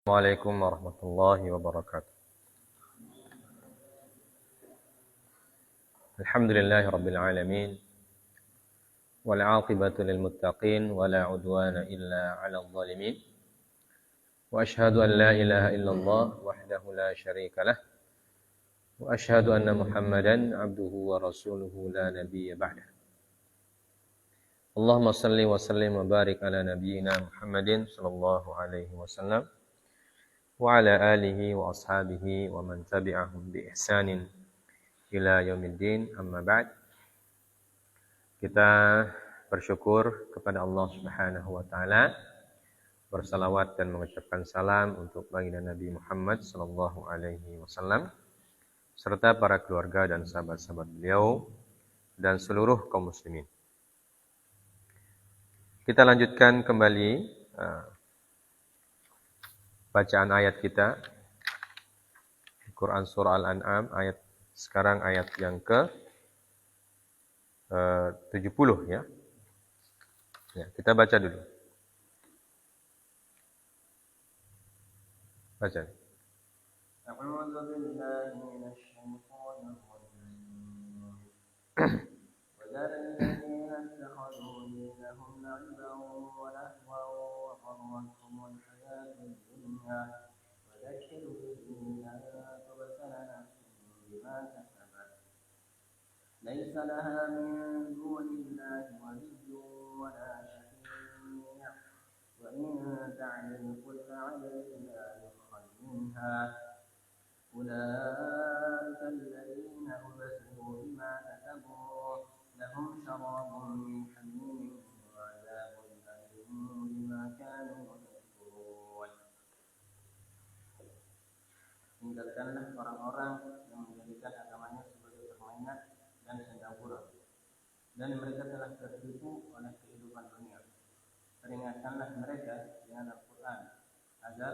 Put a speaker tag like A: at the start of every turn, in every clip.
A: Assalamualaikum warahmatullahi wabarakatuh. Alhamdulillahi rabbil alamin. Wal 'aqibatu lil muttaqin wa la 'udwana illa 'alal zalimin. Wa asyhadu an la ilaha illallah wahdahu la syarika lah. Wa asyhadu anna Muhammadan 'abduhu wa rasuluhu la nabiyya ba'dah. Allahumma shalli wa sallim wa barik ala nabiyyina Muhammadin sallallahu alaihi wasallam wa ala alihi wa ashabihi wa man tabi'ahum bi ihsanin ila yaumiddin, amma ba'd. Kita bersyukur kepada Allah Subhanahu wa taala, bersalawat dan mengucapkan salam untuk baginda Nabi Muhammad sallallahu alaihi wasallam serta para keluarga dan sahabat-sahabat beliau dan seluruh kaum muslimin. Kita lanjutkan kembali bacaan ayat kita Quran surah Al-An'am, sekarang ayat yang ke 70 ya. Kita baca dulu. Baca. A'udzu billahi minasy syaithanir rajim.
B: ليس لها من دون الله ولي ولا شفيع وإن تعدل كل عدل لا يؤخذ منها أولئك الذين أبصروا بما كسبوا لهم شراب من حميم وعذاب أليم بما كانوا يكفرون. Tinggalkanlah orang-orang yang menjadikan agamanya sebagai permainan dan senda gurau, dan mereka telah tertipu oleh kehidupan dunia. Peringatkanlah mereka dengan Al-Quran agar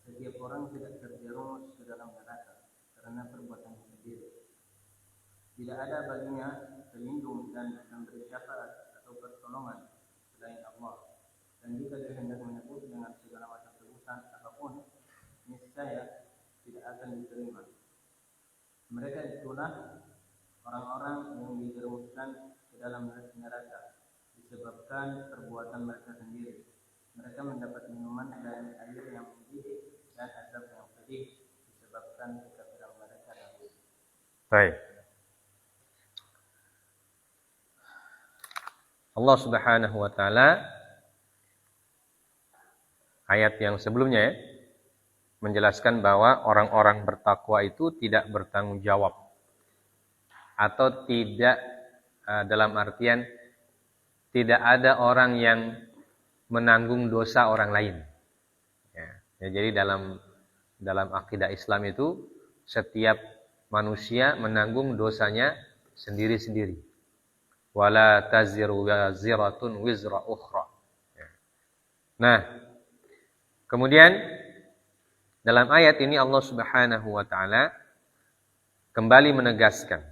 B: setiap orang tidak terjerumus ke dalam neraka karena perbuatannya sendiri. Tidak ada baginya pelindung dan memberi syafaat atau pertolongan selain Allah. Dan jika dia hendak menyebut dengan segala macam tebusan apapun, niscaya tidak akan diterima. Mereka itulah orang-orang yang dijerumuskan ke dalam neraka disebabkan perbuatan mereka sendiri. Mereka mendapat minuman dari air yang mendidih dan azab yang pedih disebabkan kekafiran mereka dahulu.
A: Baik. Allah Subhanahu wa taala ayat yang sebelumnya menjelaskan bahwa orang-orang bertakwa itu tidak bertanggung jawab atau tidak, dalam artian tidak ada orang yang menanggung dosa orang lain. Jadi dalam akidah Islam itu setiap manusia menanggung dosanya sendiri-sendiri. Wala taziru waziratun wizra ukhra. Nah, kemudian dalam ayat ini Allah Subhanahu wa taala kembali menegaskan,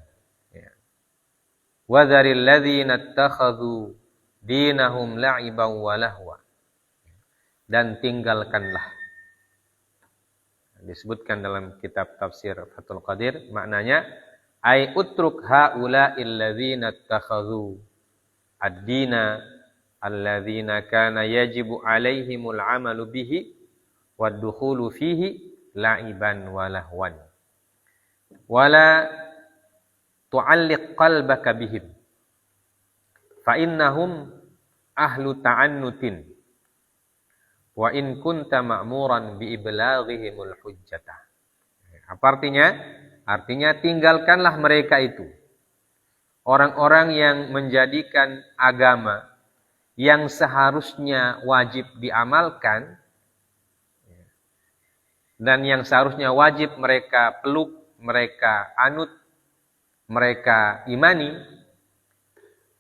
A: wa dzaril ladzina ittakhadhu dinahum la'iban wa lahwa, dan tinggalkanlah. Disebutkan dalam kitab tafsir Fathul Qadir, maknanya ai utruk haula'il ladzina ittakhadhu ad-dina alladzina kana yajibu 'alaihimul 'amalu bihi wad-dukhulu fihi la'iban wa lahwan wala tu'alliq qalbaka bihim fa innahum ahlu ta'annutin wa in kunta ma'muran bi iblaghihimul hujjata. Apa artinya? Artinya tinggalkanlah mereka itu, orang-orang yang menjadikan agama yang seharusnya wajib diamalkan dan yang seharusnya wajib mereka peluk, mereka anut, mereka imani,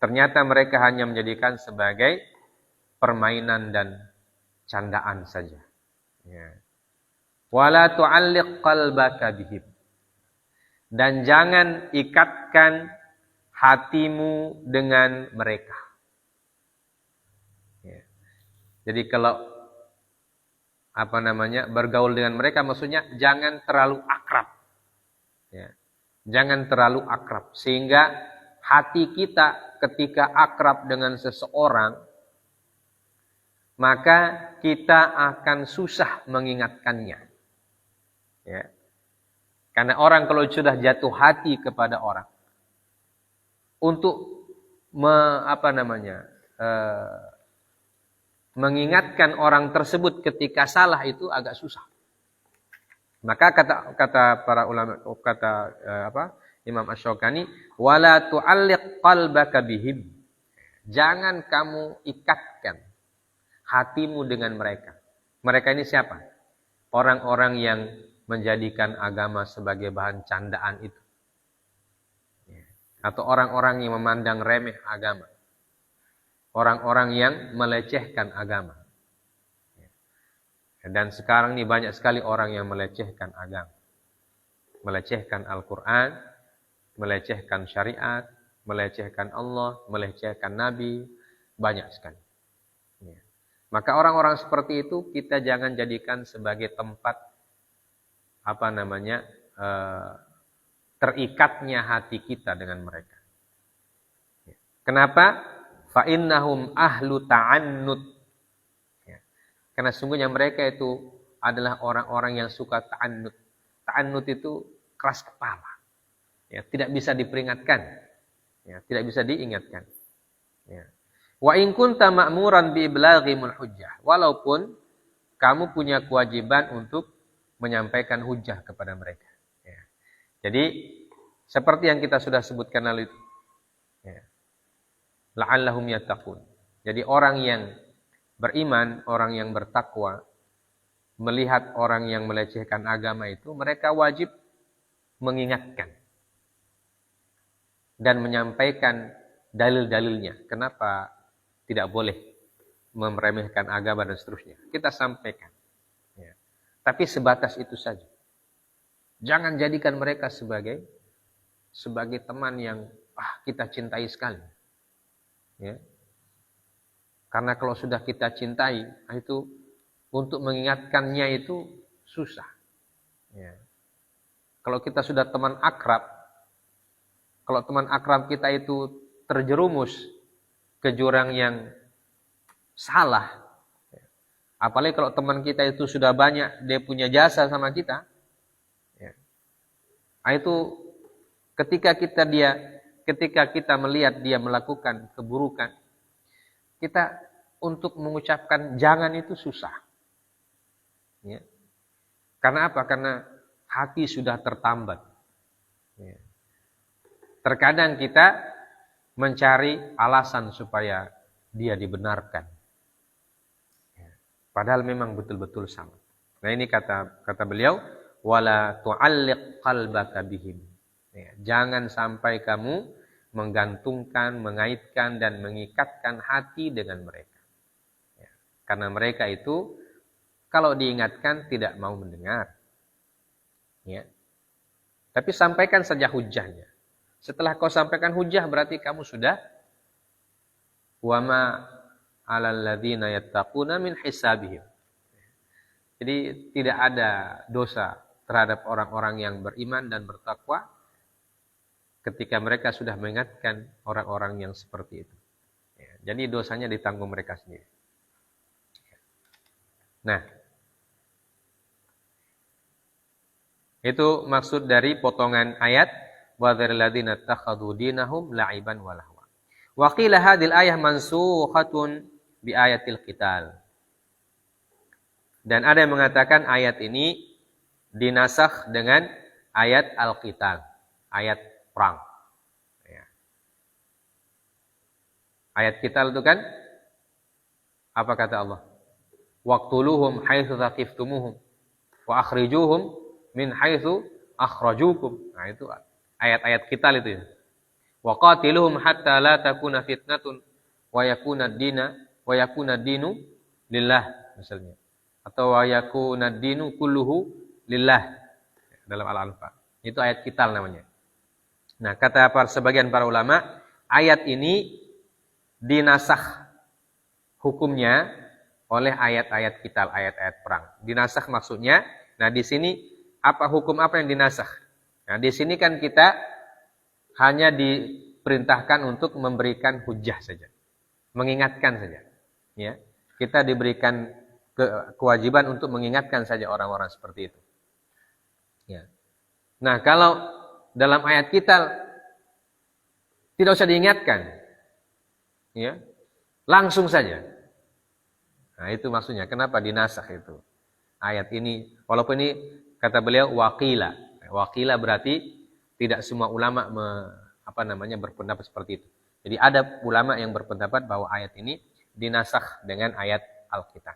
A: ternyata mereka hanya menjadikan sebagai permainan dan candaan saja. Wala tu'alliq qalbaka bihim, dan jangan ikatkan hatimu dengan mereka. Jadi kalau bergaul dengan mereka, maksudnya jangan terlalu akrab. Ya. Jangan terlalu akrab sehingga hati kita ketika akrab dengan seseorang, maka kita akan susah mengingatkannya. Ya. Karena orang kalau sudah jatuh hati kepada orang, untuk mengingatkan orang tersebut ketika salah itu agak susah. Maka kata para ulama, Imam Asy-Syaukani, wala tu'alliq qalbaka bihim. Jangan kamu ikatkan hatimu dengan mereka. Mereka ini siapa? Orang-orang yang menjadikan agama sebagai bahan candaan itu. Atau orang-orang yang memandang remeh agama. Orang-orang yang melecehkan agama. Dan sekarang ini banyak sekali orang yang melecehkan agama. Melecehkan Al-Quran, melecehkan syariat, melecehkan Allah, melecehkan Nabi. Banyak sekali. Maka orang-orang seperti itu kita jangan jadikan sebagai tempat terikatnya hati kita dengan mereka. Kenapa? Fa innahum ahlu ta'annud. Karena sungguhnya mereka itu adalah orang-orang yang suka ta'annud. Ta'annud itu keras kepala. Ya, tidak bisa diperingatkan. Ya, tidak bisa diingatkan. Ya. Wa in kunta ma'muran bi iblaghimul hujjah. Walaupun kamu punya kewajiban untuk menyampaikan hujjah kepada mereka. Ya. Jadi seperti yang kita sudah sebutkan lalu itu. Ya. La'allahum yattaqun. Jadi orang yang beriman, orang yang bertakwa, melihat orang yang melecehkan agama itu, mereka wajib mengingatkan dan menyampaikan dalil-dalilnya. Kenapa tidak boleh meremehkan agama dan seterusnya. Kita sampaikan. Ya. Tapi sebatas itu saja. Jangan jadikan mereka sebagai teman yang kita cintai sekali. Ya. Karena kalau sudah kita cintai, itu untuk mengingatkannya itu susah. Ya. Kalau kita sudah teman akrab, kalau teman akrab kita itu terjerumus ke jurang yang salah, apalagi kalau teman kita itu sudah banyak, dia punya jasa sama kita, ya. Itu ketika kita melihat dia melakukan keburukan, kita untuk mengucapkan jangan itu susah. Ya. Karena apa? Karena hati sudah tertambat. Ya. Terkadang kita mencari alasan supaya dia dibenarkan. Ya. Padahal memang betul-betul salah. Nah ini kata beliau, wala tu'alliq qalbaka bihim. Ya. Jangan sampai kamu menggantungkan, mengaitkan dan mengikatkan hati dengan mereka. Ya. Karena mereka itu kalau diingatkan tidak mau mendengar. Ya. Tapi sampaikan saja hujahnya. Setelah kau sampaikan hujah berarti kamu sudah wama 'alal ladzina yattaquna min hisabihim. Jadi tidak ada dosa terhadap orang-orang yang beriman dan bertakwa ketika mereka sudah mengingatkan orang-orang yang seperti itu. Ya, jadi dosanya ditanggung mereka sendiri. Nah, itu maksud dari potongan ayat wa dzaril ladzina takhadhu dinahum la'iban wa lahwa. Wa qila hadhil ayah mansukhatun bi ayatil qital. Dan ada yang mengatakan ayat ini dinasakh dengan ayat al-qital, ayat perang. Ya. Ayat qital itu kan apa kata Allah? Waqtuluhum haitsu thaqiftumuhum wa akhrijuhum min haitsu akhrajukum. Nah itu ayat-ayat qital itu ya. Wa qatiluhum hatta la takuna fitnatun wa yakuna ad-dinu lillah misalnya. Atau wa yakuna ad-dinu kulluhu lillah dalam Al-Anfal. Itu ayat qital namanya. Nah, kata sebagian para ulama, ayat ini dinasakh hukumnya oleh ayat-ayat qital, ayat-ayat perang. Dinasakh maksudnya, nah di sini hukum apa yang dinasakh? Nah, di sini kan kita hanya diperintahkan untuk memberikan hujjah saja. Mengingatkan saja. Ya. Kita diberikan kewajiban untuk mengingatkan saja orang-orang seperti itu. Ya. Nah, kalau dalam ayat qital tidak usah diingatkan. Ya. Langsung saja. Nah, itu maksudnya. Kenapa dinasakh itu? Ayat ini, walaupun ini kata beliau waqila. Waqila berarti tidak semua ulama berpendapat seperti itu. Jadi ada ulama yang berpendapat bahwa ayat ini dinasakh dengan ayat Al-Qital.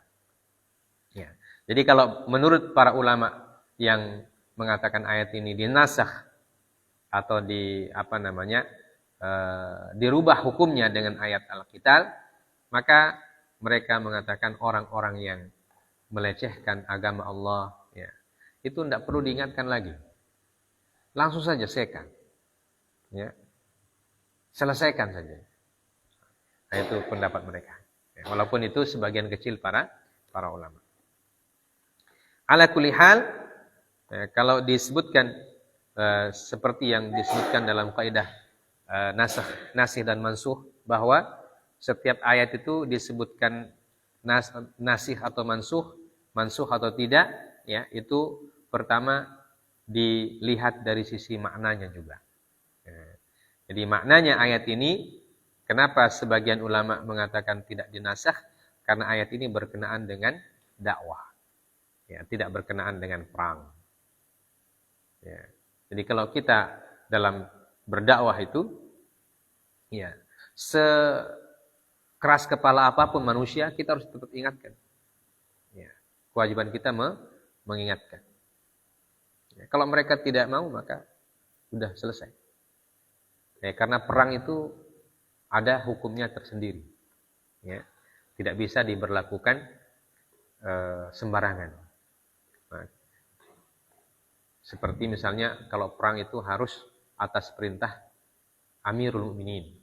A: Ya. Jadi kalau menurut para ulama yang mengatakan ayat ini dinasakh atau dirubah hukumnya dengan ayat Al-Qital, maka mereka mengatakan orang-orang yang melecehkan agama Allah, ya, itu tidak perlu diingatkan lagi. Langsung saja sekan. Ya. Selesaikan saja. Nah, itu pendapat mereka. Ya, walaupun itu sebagian kecil para ulama. Ala kulli hal, ya, kalau disebutkan seperti yang disebutkan dalam kaidah nasih dan mansuh, bahwa setiap ayat itu disebutkan nasih atau mansuh atau tidak, ya, itu pertama dilihat dari sisi maknanya juga. Jadi maknanya ayat ini, kenapa sebagian ulama mengatakan tidak dinasakh? Karena ayat ini berkenaan dengan dakwah, ya, tidak berkenaan dengan perang. Ya. Jadi kalau kita dalam berdakwah itu, ya, sekeras kepala apapun manusia, kita harus tetap ingatkan. Ya. Kewajiban kita mengingatkan. Ya, kalau mereka tidak mau, maka sudah selesai. Ya, karena perang itu ada hukumnya tersendiri. Ya, tidak bisa diberlakukan sembarangan. Nah, seperti misalnya kalau perang itu harus atas perintah Amirul Mukminin,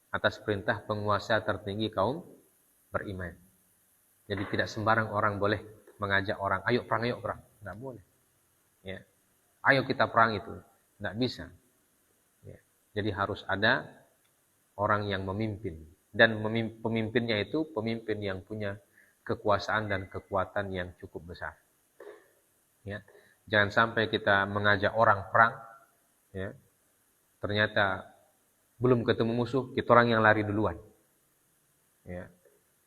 A: atas perintah penguasa tertinggi kaum beriman. Jadi tidak sembarang orang boleh mengajak orang, ayo perang, tidak boleh. Ya. Ayo kita perang itu, tidak bisa. Ya. Jadi harus ada orang yang memimpin, dan pemimpinnya itu pemimpin yang punya kekuasaan dan kekuatan yang cukup besar. Ya. Jangan sampai kita mengajak orang perang, ya, ternyata belum ketemu musuh, kita orang yang lari duluan. Ya.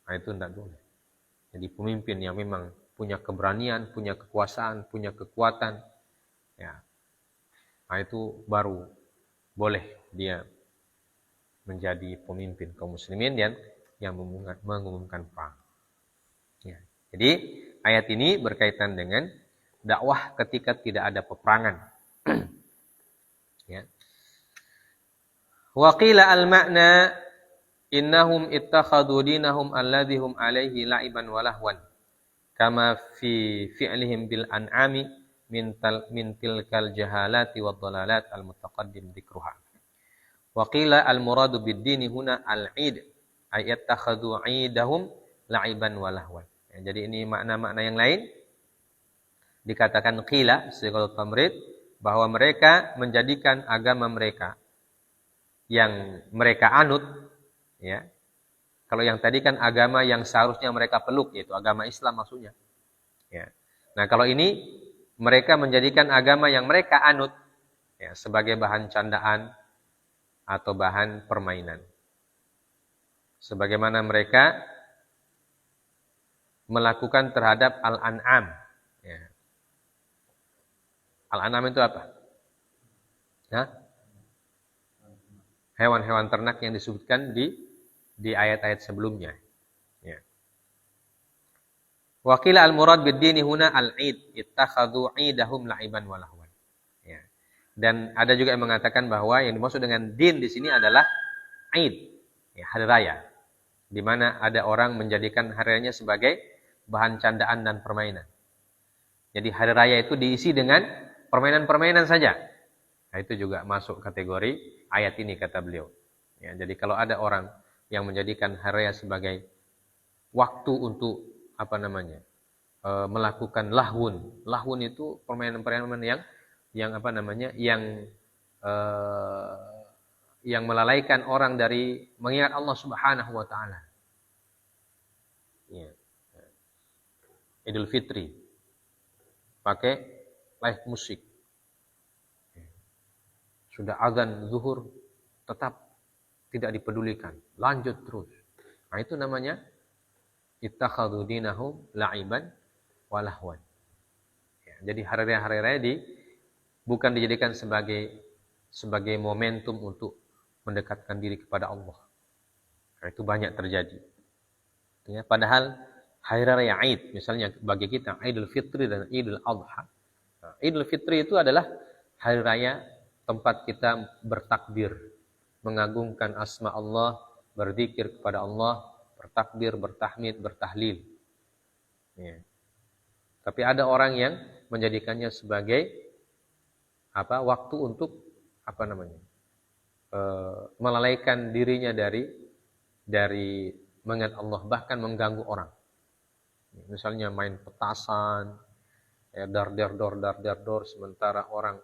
A: Nah, itu tidak boleh. Jadi pemimpin yang memang punya keberanian, punya kekuasaan, punya kekuatan, ya, nah itu baru boleh dia menjadi pemimpin kaum muslimin yang mengumumkan perang. Ya. Jadi ayat ini berkaitan dengan dakwah ketika tidak ada peperangan. Ya. Wa qila al-ma'na innahum ittakhadhu dinahum alladhi hum alaihi la'iban wa lahwan kama fi fi'lihim bil an'ami min tilkal jahalati wad dhalalat al mutaqaddim dzikruha. Wa qila al muradu bid dini huna al 'id ay yattakhadhu 'idahum la'iban wa lahwan. Ya, jadi ini makna-makna yang lain. Dikatakan qila sighal tamrid, bahwa mereka menjadikan agama mereka yang mereka anut, ya. Kalau yang tadi kan agama yang seharusnya mereka peluk, yaitu agama Islam maksudnya. Ya. Nah, kalau ini mereka menjadikan agama yang mereka anut, ya, sebagai bahan candaan atau bahan permainan. Sebagaimana mereka melakukan terhadap al-an'am. Ya. Al-an'am itu apa? Hah? Hewan-hewan ternak yang disebutkan di ayat-ayat sebelumnya. Ya. Wa qila al-murad bid-dini huna al-'id, ittakhadhu 'idahum la'iban wa lahwan. Ya. Dan ada juga yang mengatakan bahwa yang dimaksud dengan din di sini adalah 'id, ya, hari raya. Di mana ada orang menjadikan hari rayanya sebagai bahan candaan dan permainan. Jadi hari raya itu diisi dengan permainan-permainan saja. Nah, itu juga masuk kategori ayat ini kata beliau. Ya, jadi kalau ada orang yang menjadikan hari raya sebagai waktu untuk melakukan lahwun. Lahwun itu permainan-permainan yang melalaikan orang dari mengingat Allah Subhanahu wa taala. Ya. Idul Fitri pakai live musik. Sudah azan zuhur tetap tidak dipedulikan, lanjut terus. Nah, itu namanya ittakhadhu dinahum la'iban wa lahwan. Ya, jadi hari raya bukan dijadikan sebagai momentum untuk mendekatkan diri kepada Allah. Nah, itu banyak terjadi. Ya, padahal hari raya Id, misalnya bagi kita Idul Fitri dan Idul Adha. Nah, Idul Fitri itu adalah hari raya tempat kita bertakbir, mengagungkan asma Allah, berzikir kepada Allah, bertakbir, bertahmid, bertahlil. Ya. Tapi ada orang yang menjadikannya sebagai waktu untuk melalaikan dirinya dari mengingat Allah, bahkan mengganggu orang. Misalnya main petasan, dar sementara orang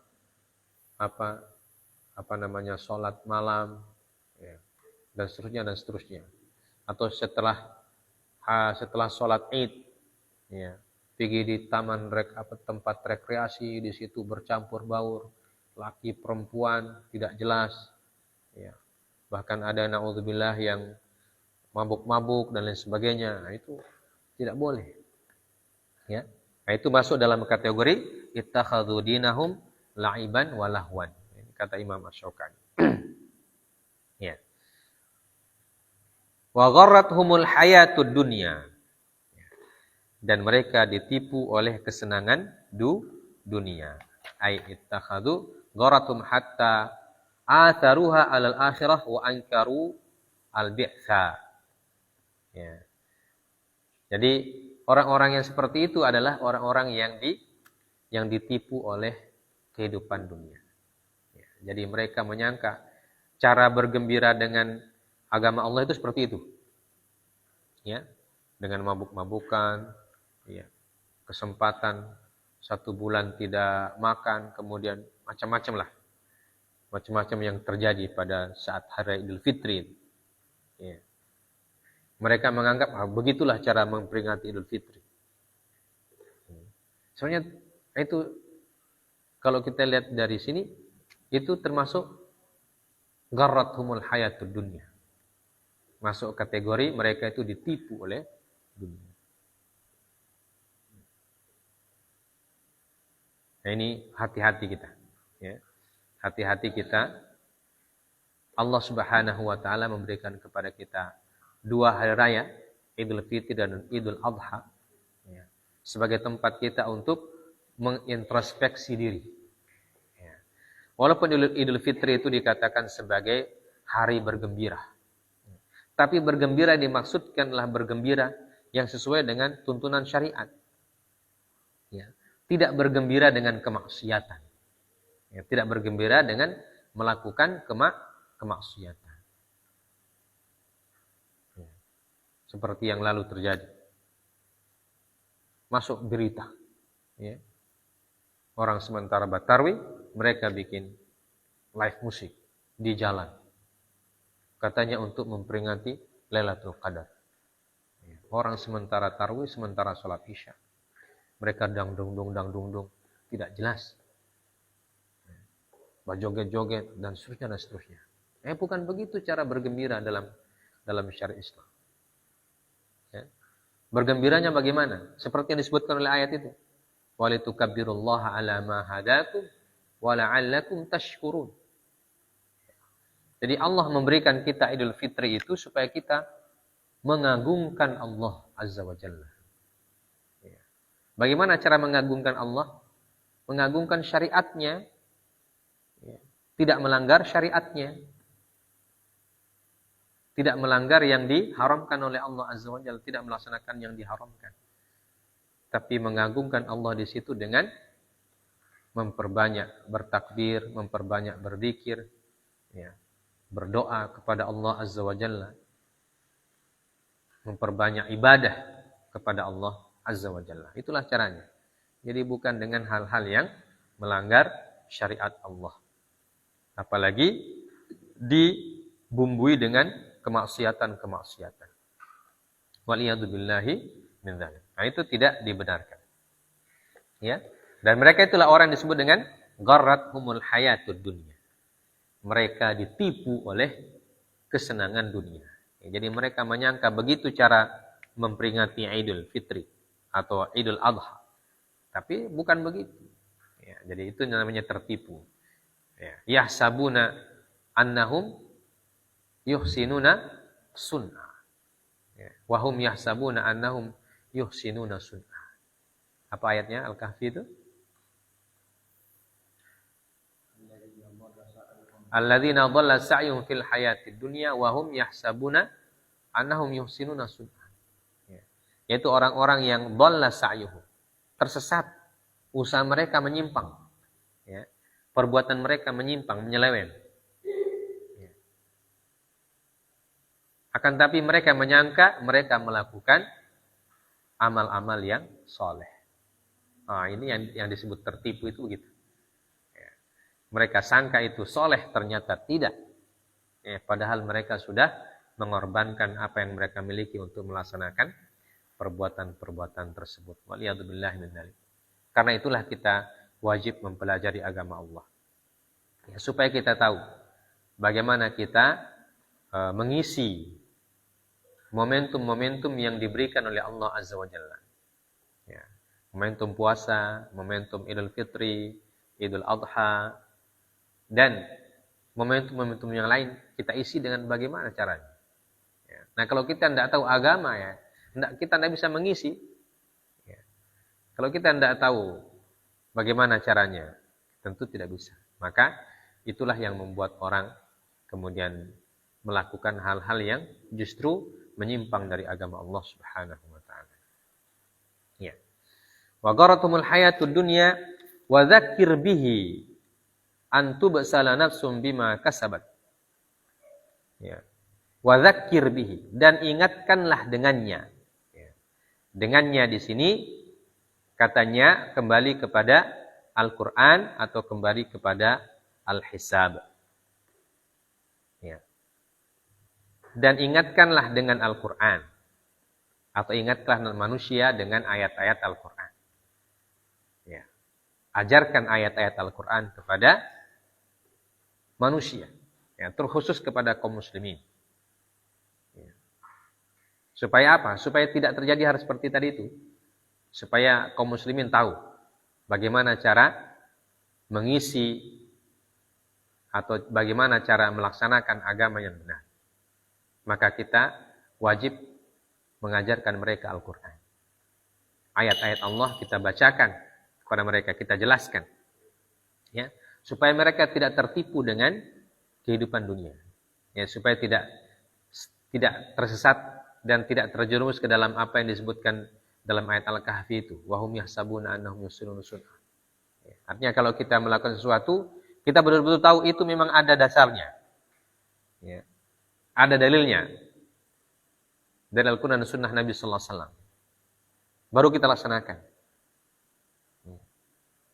A: sholat malam, ya, dan seterusnya. Atau setelah sholat Id, ya, pergi di taman tempat rekreasi, di situ bercampur baur, laki perempuan tidak jelas, ya. Bahkan ada naudzubillah yang mabuk-mabuk dan lain sebagainya. Nah, itu tidak boleh. Ya. Nah, itu masuk dalam kategori ittakhadhu dinahum la'iban wa lahwan. Ini kata Imam Asy-Syaukani. Ya. Wa gharrathumul hayatud dunya. Dan mereka ditipu oleh kesenangan dunia. Ai ittakhadhu gharratum hatta atharuha 'alal akhirah wa ankaru al-bi'tsa. Ya. Jadi orang-orang yang seperti itu adalah orang-orang yang ditipu oleh kehidupan dunia. Ya. Jadi mereka menyangka cara bergembira dengan agama Allah itu seperti itu. Ya. Dengan mabuk-mabukan, ya. Kesempatan 1 bulan tidak makan, kemudian macam-macam lah. Macam-macam yang terjadi pada saat hari Idul Fitri. Ya. Mereka menganggap begitulah cara memperingati Idul Fitri. Sebenarnya itu kalau kita lihat dari sini itu termasuk gharrathumul hayatud dunya. Masuk kategori mereka itu ditipu oleh dunia. Nah, ini hati-hati kita, ya. Hati-hati kita. Allah Subhanahu wa taala memberikan kepada kita 2 hari raya, Idul Fitri dan Idul Adha, ya, sebagai tempat kita untuk mengintrospeksi diri. Ya. Walaupun Idul Fitri itu dikatakan sebagai hari bergembira, tapi bergembira dimaksudkanlah bergembira yang sesuai dengan tuntunan syariat. Ya. Tidak bergembira dengan kemaksiatan. Ya. Tidak bergembira dengan melakukan kemaksiatan. Seperti yang lalu terjadi. Masuk berita. Ya. Orang sementara Batarwi, mereka bikin live musik di jalan. Katanya untuk memperingati Lailatul Qadar. Ya. Orang sementara tarwi, sementara sholat isya. Mereka dangdung. Tidak jelas. Ya. Berjoget-joget dan seterusnya. Bukan begitu cara bergembira dalam syariat Islam. Ya. Bergembiranya bagaimana? Seperti yang disebutkan oleh ayat itu. Walitukabbirullaha ala ma hadakum wa la'allakum tashkurun. Jadi Allah memberikan kita Idul Fitri itu supaya kita mengagungkan Allah Azza wa Jalla. Ya. Bagaimana cara mengagungkan Allah? Mengagungkan syariatnya. Ya. Tidak melanggar syariatnya. Tidak melanggar yang diharamkan oleh Allah Azza wa Jalla, tidak melaksanakan yang diharamkan. Tapi mengagungkan Allah di situ dengan memperbanyak bertakbir, memperbanyak berzikir, ya, berdoa kepada Allah Azza wa Jalla. memperbanyak ibadah kepada Allah Azza wa Jalla. Itulah caranya. Jadi bukan dengan hal-hal yang melanggar syariat Allah. Apalagi dibumbui dengan kemaksiatan-kemaksiatan. Waliyadzubillahi min dzalik. Nah, itu tidak dibenarkan. Ya. Dan mereka itulah orang yang disebut dengan gharrathumul hayatud dunya. Mereka ditipu oleh kesenangan dunia. Ya, jadi mereka menyangka begitu cara memperingati Idul Fitri atau Idul Adha. Tapi bukan begitu. Ya, jadi itu namanya tertipu. Ya, yahsabuna annahum yuhsinuna sunnah. Ya, wahum yahsabuna annahum yuhsinuna sunnah. Apa ayatnya Al-Kahfi itu? Alladzina dhalla sa'yuhum fil hayatid dunya wa hum yahsabuna annahum yuhsinuna sunnah. Ya. Yaitu orang-orang yang dhalla sa'yuhum, tersesat, usaha mereka menyimpang. Ya. Perbuatan mereka menyimpang, menyeleweng. Ya. Akan tapi mereka menyangka mereka melakukan amal-amal yang soleh. Nah, ini yang disebut tertipu itu begitu. Mereka sangka itu soleh, ternyata tidak. Ya, padahal mereka sudah mengorbankan apa yang mereka miliki untuk melaksanakan perbuatan-perbuatan tersebut. Waliyadzubillahi min dzalik. Karena itulah kita wajib mempelajari agama Allah. Ya, supaya kita tahu bagaimana kita mengisi momentum-momentum yang diberikan oleh Allah Azza wa Jalla. Ya, momentum puasa, momentum Idul Fitri, Idul Adha, dan momentum-momentum yang lain kita isi dengan bagaimana caranya. Ya. Nah, kalau kita tidak tahu agama, ya, kita tidak bisa mengisi. Ya. Kalau kita tidak tahu bagaimana caranya, tentu tidak bisa. Maka itulah yang membuat orang kemudian melakukan hal-hal yang justru menyimpang dari agama Allah Subhanahu wa taala. Ya. Wa gharatumul hayatud dunya wa dzakir bihi antubsala nafsum bima kasabat. Ya. Wa dzakir bihi, dan ingatkanlah dengannya. Ya. Dengannya di sini katanya kembali kepada Al-Qur'an atau kembali kepada Al-Hisab. Ya. Dan ingatkanlah dengan Al-Qur'an atau ingatkanlah manusia dengan ayat-ayat Al-Qur'an. Ya. Ajarkan ayat-ayat Al-Qur'an kepada manusia, ya, terkhusus kepada kaum muslimin. Ya. Supaya apa? Supaya tidak terjadi hal seperti tadi itu. Supaya kaum muslimin tahu bagaimana cara mengisi atau bagaimana cara melaksanakan agama yang benar. Maka kita wajib mengajarkan mereka Al-Quran. Ayat-ayat Allah kita bacakan kepada mereka, kita jelaskan. Ya. Supaya mereka tidak tertipu dengan kehidupan dunia. Ya, supaya tidak tersesat dan tidak terjerumus ke dalam apa yang disebutkan dalam ayat Al-Kahfi itu. Wahum yahsabuna annahum yuhsinuna sunnah. Ya, artinya kalau kita melakukan sesuatu, kita betul-betul tahu itu memang ada dasarnya. Ya, ada dalilnya. Dari Al-Quran dan Sunnah Nabi Sallallahu Alaihi Wasallam. Baru kita laksanakan.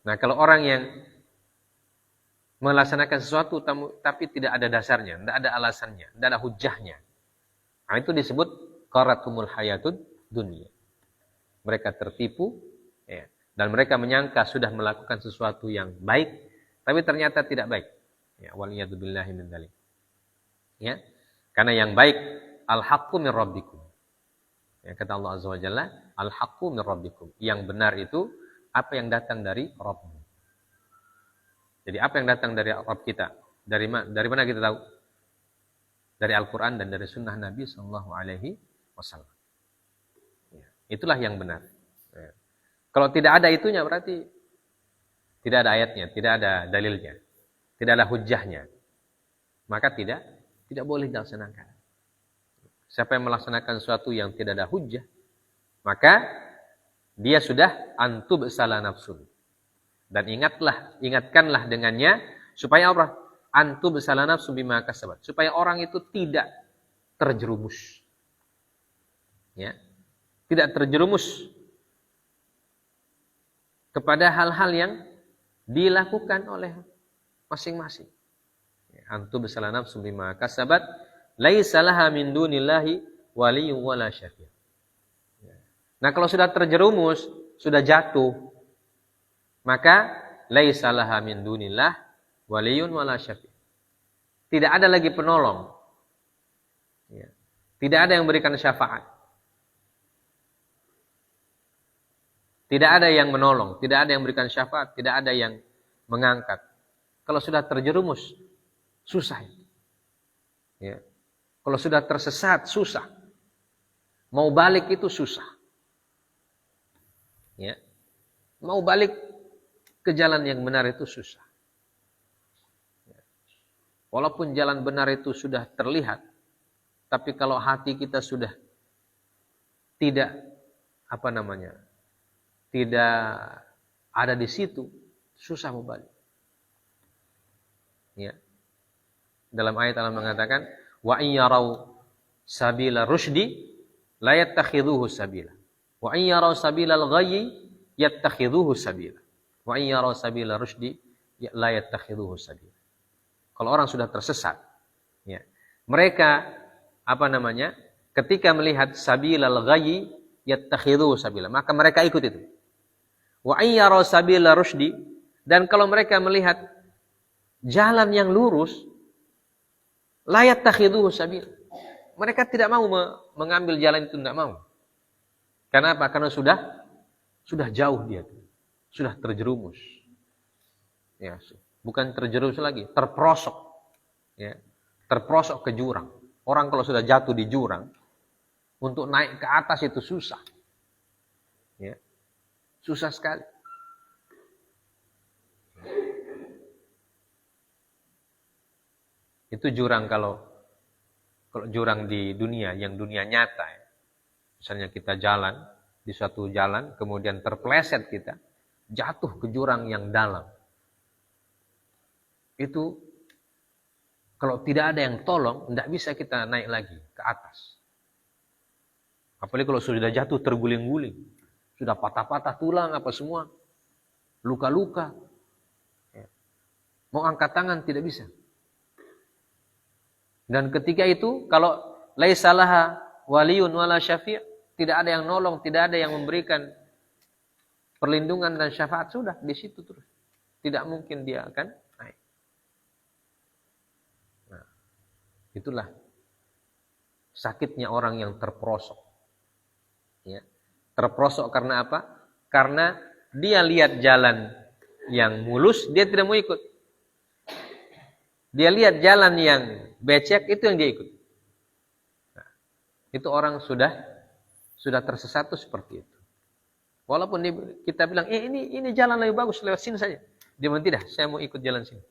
A: Nah, kalau orang yang melaksanakan sesuatu tapi tidak ada dasarnya, tidak ada alasannya, tidak ada hujahnya. Nah, itu disebut gharrathumul hayatud dunya. Mereka tertipu, ya, dan mereka menyangka sudah melakukan sesuatu yang baik, tapi ternyata tidak baik. Ya, waliyadzubillahi min dzalik. Ya. Karena yang baik al-haqqu min rabbikum. Ya, kata Allah Azza wa Jalla, al-haqqu min rabbikum. Yang benar itu apa yang datang dari Rabbmu. Jadi apa yang datang dari Rabb kita? Dari mana kita tahu? Dari Al-Quran dan dari Sunnah Nabi Sallallahu Alaihi Wasallam. Ya, itulah yang benar. Ya. Kalau tidak ada itunya berarti tidak ada ayatnya, tidak ada dalilnya, tidak ada hujahnya, maka tidak boleh dilaksanakan. Siapa yang melaksanakan sesuatu yang tidak ada hujah, maka dia sudah antubsala nafsun. Dan ingatkanlah dengannya supaya apa? Antubsala nafsun bima kasabat. Supaya orang itu tidak terjerumus. Ya. Tidak terjerumus kepada hal-hal yang dilakukan oleh masing-masing. Antum bisalah nafsu bima kasabat laisa laha min dunillahi waliyyun wala syafi'. Nah, kalau sudah terjerumus, sudah jatuh, maka laisa laha min dunillah waliyyun wala syafi'. Tidak ada lagi penolong. Ya. Tidak ada yang memberikan syafaat. Tidak ada yang menolong, tidak ada yang memberikan syafaat, tidak ada yang mengangkat. Kalau sudah terjerumus, susah. Ya. Kalau sudah tersesat, susah. Mau balik itu susah. Ya. Mau balik ke jalan yang benar itu susah. Ya. Walaupun jalan benar itu sudah terlihat, tapi kalau hati kita sudah tidak tidak ada di situ, susah mau balik. Ya. Dalam ayat Allah mengatakan, wa in yarau sabila rusydi la yattakhidhuhu sabila. Wa in yarau sabilal ghayyi yattakhidhuhu sabila. Wa in yarau sabila rusydi la yattakhidhuhu sabila. Kalau orang sudah tersesat, ya. Mereka ketika melihat sabilal ghayyi yattakhidhuhu sabila, maka mereka ikut itu. Wa in yarau sabila rusydi, dan kalau mereka melihat jalan yang lurus, la yattakhidhuhu sabila. Mereka tidak mau mengambil jalan itu, tidak mau. Karena apa? Karena sudah jauh dia, sudah terjerumus. Ya, bukan terjerumus lagi, terperosok. Ya, terperosok ke jurang. Orang kalau sudah jatuh di jurang, untuk naik ke atas itu susah. Ya. Susah sekali. Itu jurang kalau jurang di dunia, yang dunia nyata. Ya. Misalnya kita jalan di suatu jalan, kemudian terpeleset kita, jatuh ke jurang yang dalam. Itu kalau tidak ada yang tolong, tidak bisa kita naik lagi ke atas. Apalagi kalau sudah jatuh terguling-guling. Sudah patah-patah tulang apa semua. Luka-luka. Ya. Mau angkat tangan tidak bisa. Dan ketika itu kalau laisa laha waliyun wala syafi', tidak ada yang nolong, tidak ada yang memberikan perlindungan dan syafaat, sudah di situ terus. Tidak mungkin dia akan naik. Nah, itulah sakitnya orang yang terperosok. Ya. Terperosok karena apa? Karena dia lihat jalan yang mulus, dia tidak mau ikut. Dia lihat jalan yang becek, itu yang dia ikut. Nah, itu orang sudah tersesat tuh seperti itu. Walaupun kita bilang, ini jalan lebih bagus, lewat sini saja. Dia bilang, tidak, saya mau ikut jalan sini.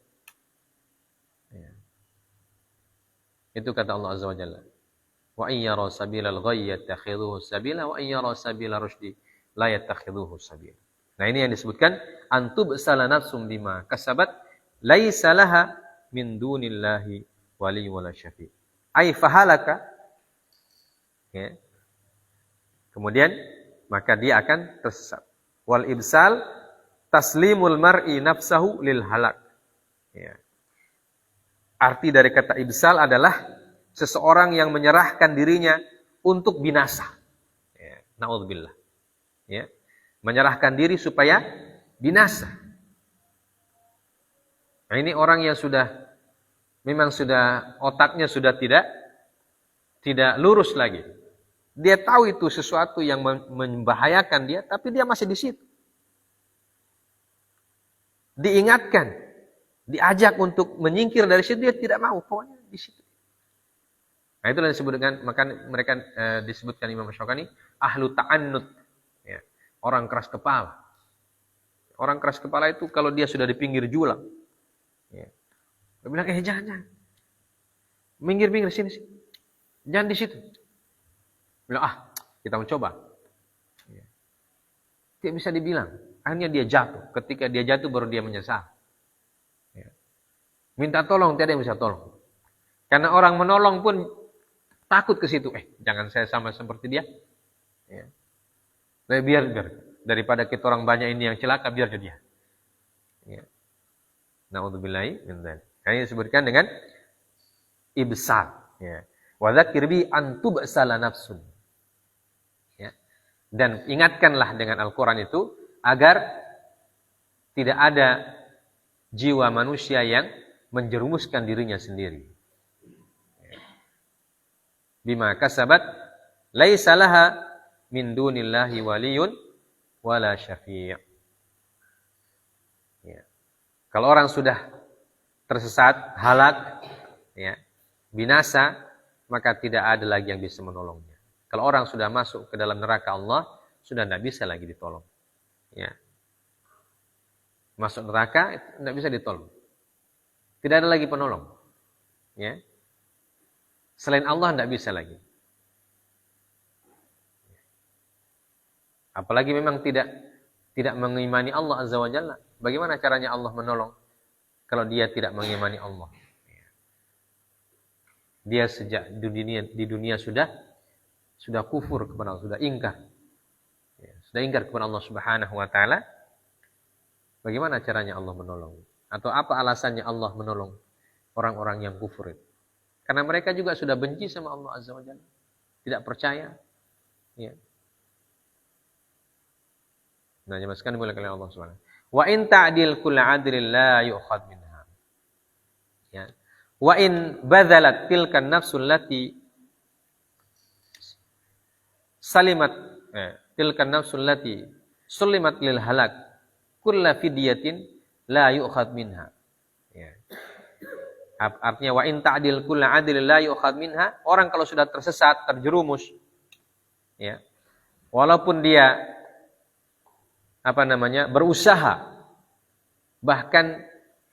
A: Ya. Itu kata Allah Azza wa Jalla. Wa in yaraw sabilal ghayyi yattakhidhuhu sabila wa in yaraw sabila rusydi la yattakhidhuhu sabila. Nah, ini yang disebutkan antubsala nafsum bima kasabat laisa laha min dunillahi waliyyun wala syafi'. Ai fahalaka. Ya. Kemudian maka dia akan tersesat. Wal ibsal taslimul mar'i nafsahu lil halak. Ya. Arti dari kata ibsal adalah seseorang yang menyerahkan dirinya untuk binasa. Ya, na'udzubillah. Ya, menyerahkan diri supaya binasa. Nah, ini orang yang memang otaknya sudah tidak lurus lagi. Dia tahu itu sesuatu yang membahayakan dia, tapi dia masih di situ. Diingatkan, diajak untuk menyingkir dari situ, dia tidak mau, pokoknya di situ. Nah, itulah disebutkan, maka mereka disebutkan Imam Syaukani ahlu ta'annud, ya, orang keras kepala. Orang keras kepala itu kalau dia sudah di pinggir julang, ya, dia bilang jangan, minggir sini, jangan di situ. Bilang kita mencoba. Ya. Tidak bisa dibilang. Akhirnya dia jatuh. Ketika dia jatuh baru dia menyesal. Ya. Minta tolong tidak ada yang bisa tolong. Karena orang menolong pun takut ke situ. Jangan saya sama seperti dia. Ya. Biar daripada kita orang banyak ini yang celaka, biar dia. Ya. Na'udzubillahi min dzalik. Ini disebutkan dengan ibsar. Ya. Wa dzakir bi an tubsala nafsun. Ya. Dan ingatkanlah dengan Al-Quran itu agar tidak ada jiwa manusia yang menjerumuskan dirinya sendiri. Ya. Bima kasabat laisa laha min dunillahi waliyun wala syafi'. Ya. Kalau orang sudah tersesat, halak, ya, binasa, maka tidak ada lagi yang bisa menolongnya. Kalau orang sudah masuk ke dalam neraka Allah, sudah tidak bisa lagi ditolong. Ya. Masuk neraka, tidak bisa ditolong. Tidak ada lagi penolong. Ya. Selain Allah tidak bisa lagi. Apalagi memang tidak mengimani Allah Azza wa Jalla. Bagaimana caranya Allah menolong kalau dia tidak mengimani Allah? Dia sejak di dunia sudah kufur kepada Allah, sudah ingkar. Sudah ingkar kepada Allah Subhanahu wa taala. Bagaimana caranya Allah menolong? Atau apa alasannya Allah menolong orang-orang yang kufur itu? Karena mereka juga sudah benci sama Allah Azza wa Jalla. Tidak percaya. Ya. Nah, jelaskan boleh oleh Allah Subhanahu. Wa in ta'dil kull 'adlin la yu'khad minha. Ya. Wa in badzalat tilkan nafsul lati salimat tilkan nafsul lati sulimat lil halak kullu fidyatin la yu'khad minha. Ya. Artinya wa in ta'dil kull 'adlin la yu'khad minha, orang kalau sudah tersesat, terjerumus, ya. Walaupun dia berusaha bahkan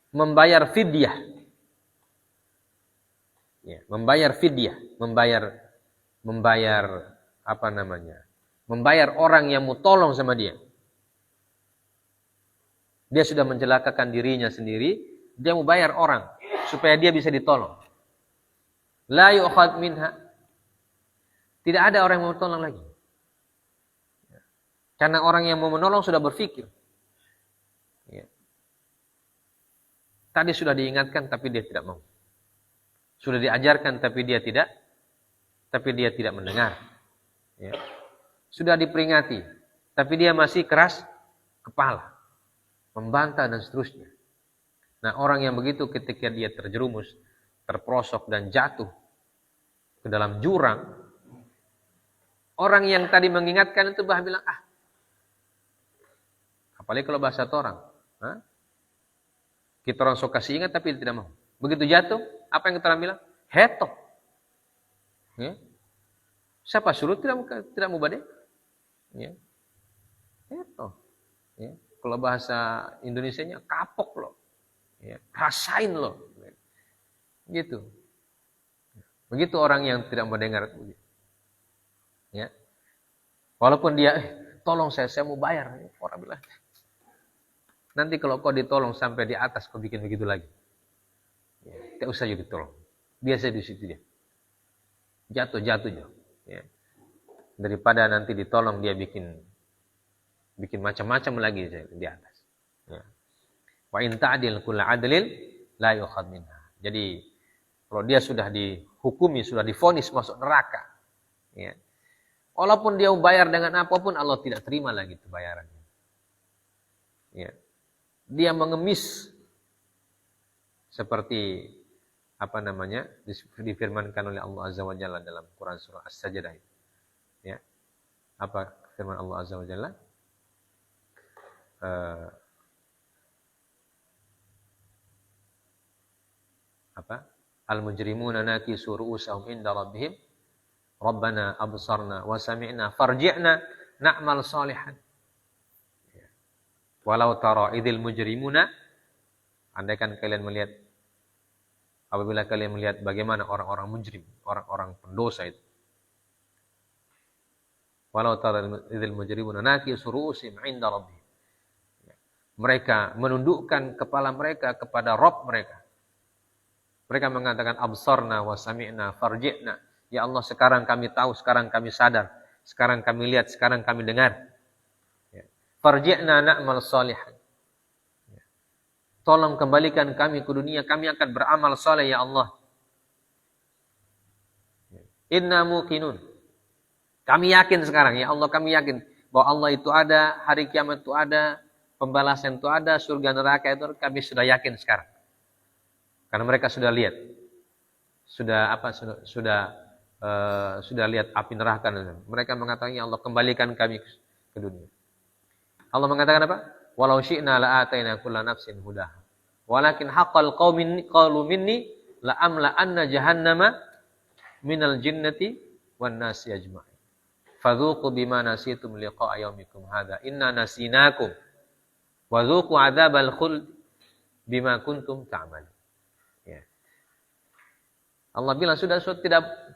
A: membayar fidyah. Ya, membayar orang yang mau tolong sama dia. Dia sudah mencelakakan dirinya sendiri, dia mau bayar orang supaya dia bisa ditolong. La yu'khad minha. Tidak ada orang yang mau tolong lagi. Karena orang yang mau menolong sudah berpikir. Ya. Tadi sudah diingatkan tapi dia tidak mau. Sudah diajarkan tapi dia tidak mendengar. Ya. Sudah diperingati tapi dia masih keras kepala, membantah dan seterusnya. Nah, orang yang begitu ketika dia terjerumus, terperosok dan jatuh ke dalam jurang, orang yang tadi mengingatkan itu bilang, apalagi kalau bahasa orang, kita orang sok kasih ingat tapi tidak mau. Begitu jatuh, apa yang kita orang bilang? Heto. Ya. Siapa suruh tidak mau badai? Ya. Heto. Ya. Kalau bahasa Indonesianya kapok loh. Ya. Rasain loh. Gitu. Begitu orang yang tidak mendengar. Ya. Walaupun dia, tolong saya mau bayar. Orang bilang, nanti kalau kau ditolong sampai di atas, kau bikin begitu lagi. Ya, tidak usah juga ditolong. Biasa di situ dia. Jatuh. Ya. Daripada nanti ditolong dia bikin macam-macam lagi di atas. Ya. Wa in ta'dil kull 'adlin la yu'khad minha. Jadi kalau dia sudah dihukumi, sudah divonis masuk neraka, ya. Walaupun dia bayar dengan apapun, Allah tidak terima lagi itu bayarannya. Ya. Dia mengemis seperti difirmankan oleh Allah Azza wa Jalla dalam Quran surah As-Sajdah. Ya. Apa firman Allah Azza wa Jalla? Al-mujrimuna nakisu ru'usahum inda rabbihim Rabbana absarna wa sami'na farji'na na'mal salihan. Walau tara idil mujrimuna, andaikan kalian melihat, apabila kalian melihat bagaimana orang-orang mujrim, orang-orang pendosa itu. Walau tara idil mujrimuna nakisu ru'usihim 'inda rabbihim. Mereka menundukkan kepala mereka kepada Rabb mereka. Mereka mengatakan absarna wa sami'na farji'na. Ya Allah, sekarang kami tahu, sekarang kami sadar. sekarang kami lihat, sekarang kami dengar. Ya. Farji'na na'mal shalihan. Ya. Tolong kembalikan kami ke dunia, kami akan beramal saleh ya Allah. Ya. Inna muqinun. Kami yakin sekarang ya Allah, kami yakin bahwa Allah itu ada, hari kiamat itu ada, pembalasan itu ada, surga neraka itu kami sudah yakin sekarang. Karena mereka sudah lihat. Sudah lihat api neraka. Mereka mengatakan ya Allah, kembalikan kami ke dunia. Allah mengatakan apa? Walau syi'na la'ataina kulla nafsin hudaha. Walakin haqqal qalu minni la'amla anna jahannama minal jinnati wan nasi ajma'in. Fadzuqu bima nasitum liqa'a yaumikum hadza inna nasinakum wa dzuqu 'adzabal khuld bima kuntum ta'malun. Ya. Allah bilang sudah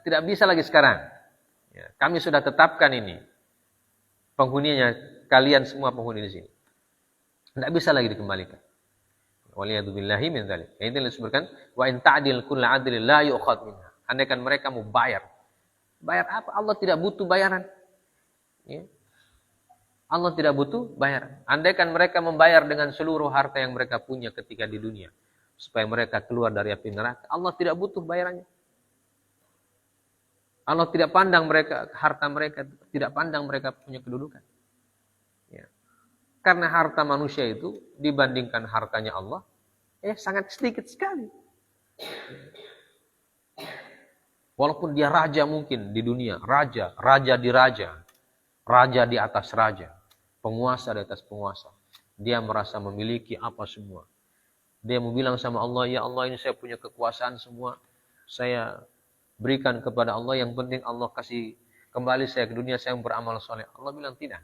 A: tidak bisa lagi sekarang. Ya, kami sudah tetapkan ini penghuninya, kalian semua penghuni di sini. Tidak bisa lagi dikembalikan. Waliyadzubillahi min dzalik. Ini disebutkan wa in ta'dil kullu 'adlin la yu'khadh minha. Andaikan mereka mau bayar. Bayar apa? Allah tidak butuh bayaran. Ya. Allah tidak butuh bayaran. Andaikan mereka membayar dengan seluruh harta yang mereka punya ketika di dunia, supaya mereka keluar dari api neraka, Allah tidak butuh bayarannya. Allah tidak pandang mereka, harta mereka, tidak pandang mereka punya kedudukan. Ya. Karena harta manusia itu dibandingkan hartanya Allah, sangat sedikit sekali. Walaupun dia raja mungkin di dunia, raja di raja, raja di atas raja, penguasa di atas penguasa. Dia merasa memiliki apa semua. Dia mau bilang sama Allah, ya Allah ini saya punya kekuasaan semua, saya berikan kepada Allah, yang penting Allah kasih kembali saya ke dunia, saya beramal soleh. Allah bilang tidak.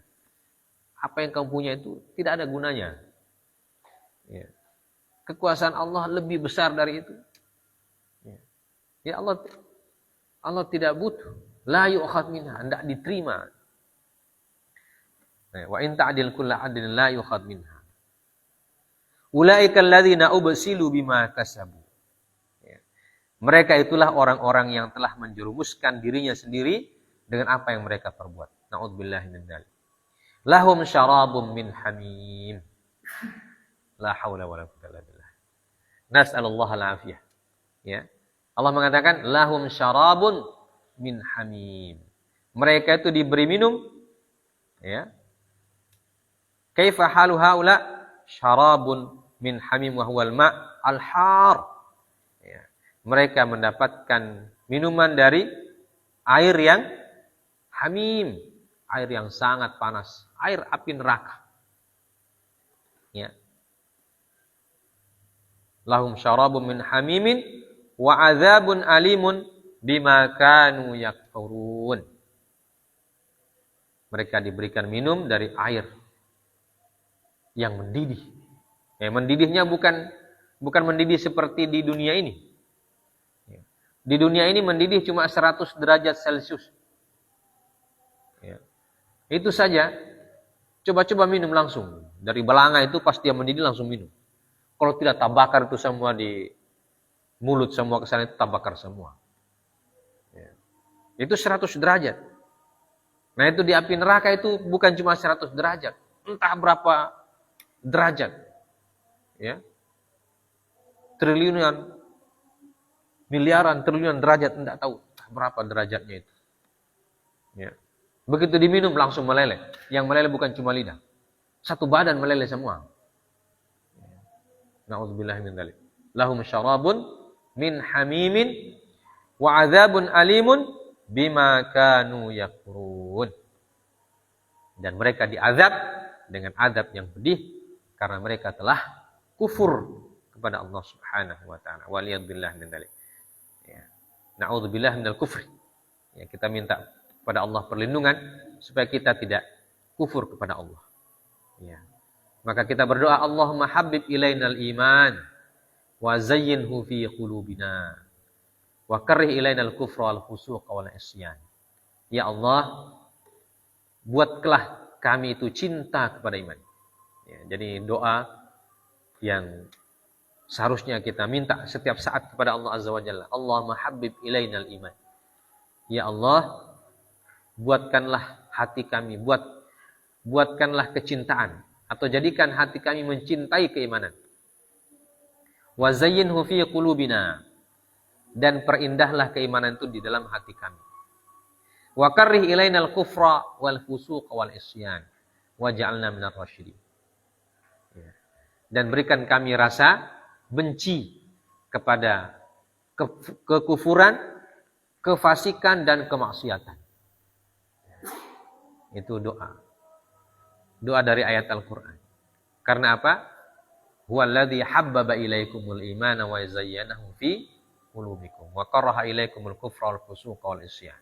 A: Apa yang kamu punya itu tidak ada gunanya. Ya. Kekuasaan Allah lebih besar dari itu. Ya Allah tidak butuh. La yu'khadh minha, tidak diterima. Wa in ta'dil kullu 'adlin la yu'khadh minha. Ulaika alladzina ubsilu bima kasabu. Mereka itulah orang-orang yang telah menjerumuskan dirinya sendiri dengan apa yang mereka perbuat. Na'udzubillahi min dzalik. Lahum syarabun min hamim. La haula wala quwwata illa billah. Nas'alullah al-afiyah. Ya. Allah mengatakan lahum syarabun min hamim. Mereka itu diberi minum, ya. Kaifa halu haula? Syarabun min hamim wa huwal ma' al-har. Ya. Mereka mendapatkan minuman dari air yang hamim, air yang sangat panas, air api neraka. Ya. Lahum syarabun min hamimin wa adzabun alimun bima kanu yakfurun. Mereka diberikan minum dari air yang mendidih. Mendidihnya bukan mendidih seperti di dunia ini. Di dunia ini mendidih cuma 100 derajat Celcius. Itu saja. Coba-coba minum langsung. Dari belanga itu pas dia mendidih langsung minum. Kalau tidak tabakar itu semua di mulut semua ke sana itu tabakar semua. Itu 100 derajat. Nah itu di api neraka itu bukan cuma 100 derajat. Entah berapa derajat. Ya. Triliunan, miliaran, triliunan derajat, tidak tahu berapa derajatnya itu. Ya. Begitu diminum langsung meleleh. Yang meleleh bukan cuma lidah. Satu badan meleleh semua. Na'udzubillahi min dzalik. Lahum syarabun min hamimin wa adzabun alimun bima kanu yakfurun. Dan mereka diazab dengan azab yang pedih karena mereka telah kufur kepada Allah Subhanahu wa taala. Waliyadzubillahi min dzalik. Ya. Na'udzubillahi minal kufri. Ya, kita minta kepada Allah perlindungan supaya kita tidak kufur kepada Allah. Ya. Maka kita berdoa, Allahumma habib ilainal iman wa zayyinhu fi qulubina wa karrih ilainal kufra wal fusuq wal isyan. Ya Allah, buatlah kami itu cinta kepada iman. Ya, jadi doa yang seharusnya kita minta setiap saat kepada Allah Azza wa Jalla. Allahumma habib ilainal iman. Ya Allah, buatkanlah hati kami, buatkanlah kecintaan atau jadikan hati kami mencintai keimanan. Wa zayyinhu fi qulubina, dan perindahlah keimanan itu di dalam hati kami. Wa karrih ilainal kufra wal fusuq wal isyan waj'alna minar rasyidin. Dan berikan kami rasa benci kepada kekufuran, kefasikan dan kemaksiatan. Itu doa. Doa dari ayat Al-Qur'an. Karena apa? Huwallazi habbaba ilaikumul imana wa zayyanahu fi qulubikum wa karaha ilaikumul kufra wal fusuqa wal isyan.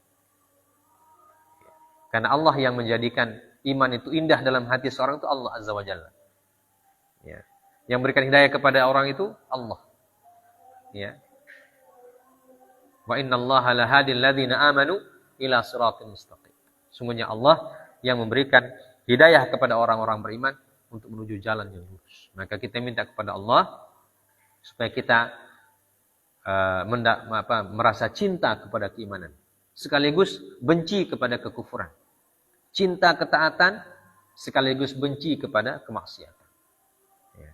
A: Karena Allah yang menjadikan iman itu indah dalam hati seorang itu Allah Azza wa Jalla. Ya. Yang memberikan hidayah kepada orang itu Allah. Ya. Wa innallaha lahadil ladzina amanu ila siratal mustaqim. Sungguhnya Allah yang memberikan hidayah kepada orang-orang beriman untuk menuju jalan yang lurus. Maka kita minta kepada Allah supaya kita merasa cinta kepada keimanan, sekaligus benci kepada kekufuran. Cinta ketaatan sekaligus benci kepada kemaksiatan. Ya.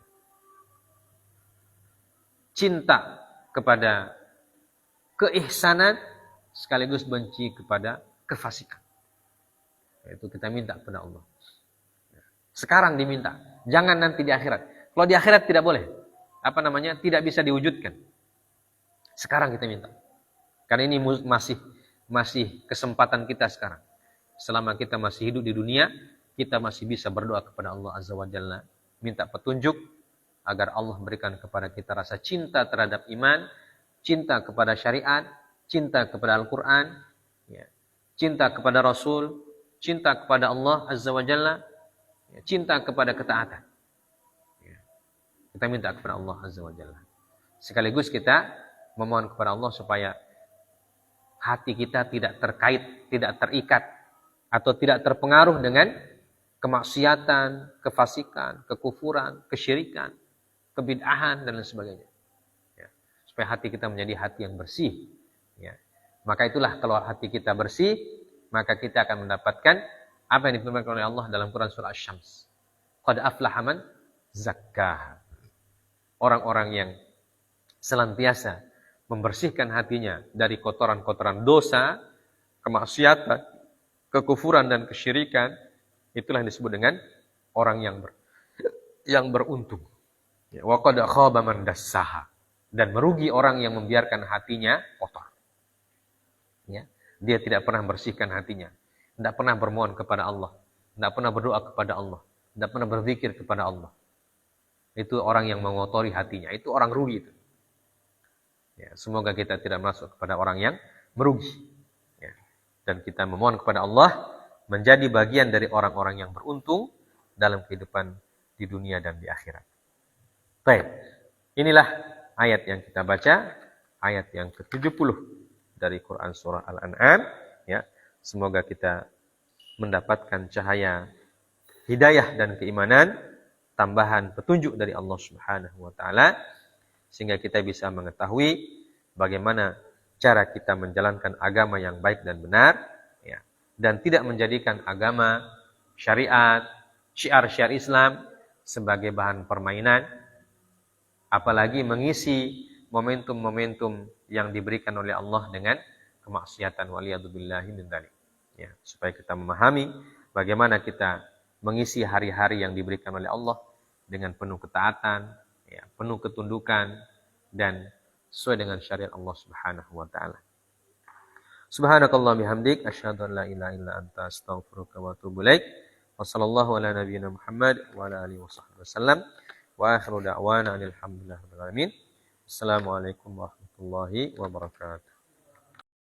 A: Cinta kepada keihsanan sekaligus benci kepada kefasikan. Itu kita minta kepada Allah. Sekarang diminta, jangan nanti di akhirat. Kalau di akhirat tidak boleh. Tidak bisa diwujudkan. Sekarang kita minta. Karena ini masih kesempatan kita sekarang. Selama kita masih hidup di dunia, kita masih bisa berdoa kepada Allah Azza wa Jalla, minta petunjuk agar Allah berikan kepada kita rasa cinta terhadap iman, cinta kepada syariat, cinta kepada Al-Qur'an, ya, cinta kepada Rasul, cinta kepada Allah Azza wa Jalla, ya, cinta kepada ketaatan. Ya. Kita minta kepada Allah Azza wa Jalla. Sekaligus kita memohon kepada Allah supaya hati kita tidak terkait, tidak terikat, atau tidak terpengaruh dengan kemaksiatan, kefasikan, kekufuran, kesyirikan, kebid'ahan dan lain sebagainya. Ya. Supaya hati kita menjadi hati yang bersih. Ya. Maka itulah kalau hati kita bersih, maka kita akan mendapatkan apa yang difirmankan oleh Allah dalam Quran surah Asy-Syams. Qad aflaha man zakkaha. Orang-orang yang senantiasa membersihkan hatinya dari kotoran-kotoran dosa, kemaksiatan, kekufuran dan kesyirikan, itulah yang disebut dengan orang yang beruntung. Ya, wa qad khaba man dassaha, dan merugi orang yang membiarkan hatinya kotor. Ya, dia tidak pernah bersihkan hatinya, tidak pernah bermohon kepada Allah, tidak pernah berdoa kepada Allah, tidak pernah berzikir kepada Allah. Itu orang yang mengotori hatinya, itu orang rugi itu. Ya, semoga kita tidak masuk kepada orang yang merugi. Dan kita memohon kepada Allah menjadi bagian dari orang-orang yang beruntung dalam kehidupan di dunia dan di akhirat. Baik, inilah ayat yang kita baca, ayat yang ke-70 dari Quran surah Al-An'am. Ya, semoga kita mendapatkan cahaya hidayah dan keimanan, tambahan petunjuk dari Allah Subhanahu wa taala, sehingga kita bisa mengetahui bagaimana cara kita menjalankan agama yang baik dan benar, ya, dan tidak menjadikan agama, syariat, syiar-syiar Islam sebagai bahan permainan, apalagi mengisi momentum-momentum yang diberikan oleh Allah dengan kemaksiatan, waliyadzubillahi min dzalik. Ya, supaya kita memahami bagaimana kita mengisi hari-hari yang diberikan oleh Allah dengan penuh ketaatan, ya, penuh ketundukan, dan sesuai dengan syariat Allah Subhanahu wa taala. Subhanakallah bihamdik asyhadu an la ilaha illa anta astaghfiruka wa atubu ilaik. Wassallallahu ala nabiyyina Muhammad wa ala alihi washabbihi wasallam. Wa akhiru da'wana alhamdulillahirabbil alamin. Assalamualaikum warahmatullahi wabarakatuh.